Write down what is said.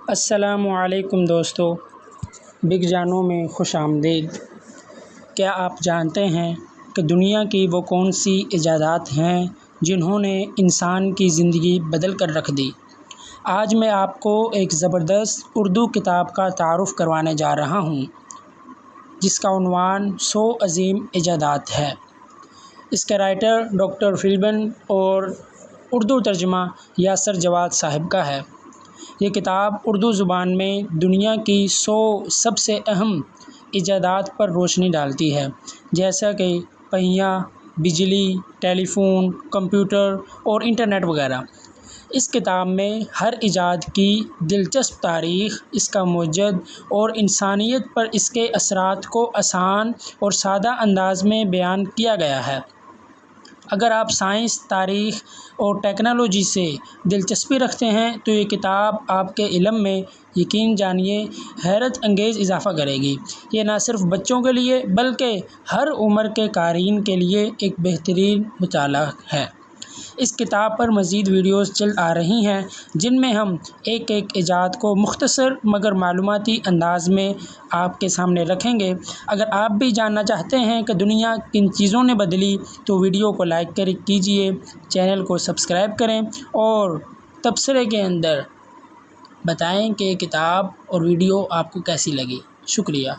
السلام علیکم دوستو، بگ جانوں میں خوش آمدید۔ کیا آپ جانتے ہیں کہ دنیا کی وہ کون سی ایجادات ہیں جنہوں نے انسان کی زندگی بدل کر رکھ دی؟ آج میں آپ کو ایک زبردست اردو کتاب کا تعارف کروانے جا رہا ہوں جس کا عنوان 100 عظیم ایجادات ہے۔ اس کے رائٹر ڈاکٹر فلیبن اور اردو ترجمہ یاسر جواد صاحب کا ہے۔ یہ کتاب اردو زبان میں دنیا کی 100 سب سے اہم ایجادات پر روشنی ڈالتی ہے، جیسا کہ پہیہ، بجلی، ٹیلی فون، کمپیوٹر اور انٹرنیٹ وغیرہ۔ اس کتاب میں ہر ایجاد کی دلچسپ تاریخ، اس کا موجد اور انسانیت پر اس کے اثرات کو آسان اور سادہ انداز میں بیان کیا گیا ہے۔ اگر آپ سائنس، تاریخ اور ٹیکنالوجی سے دلچسپی رکھتے ہیں تو یہ کتاب آپ کے علم میں یقین جانیے حیرت انگیز اضافہ کرے گی۔ یہ نہ صرف بچوں کے لیے بلکہ ہر عمر کے قارئین کے لیے ایک بہترین مطالعہ ہے۔ اس کتاب پر مزید ویڈیوز جلد آ رہی ہیں جن میں ہم ایک ایک ایجاد کو مختصر مگر معلوماتی انداز میں آپ کے سامنے رکھیں گے۔ اگر آپ بھی جاننا چاہتے ہیں کہ دنیا کن چیزوں نے بدلی تو ویڈیو کو لائک کیجیے، چینل کو سبسکرائب کریں اور تبصرے کے اندر بتائیں کہ کتاب اور ویڈیو آپ کو کیسی لگی۔ شکریہ۔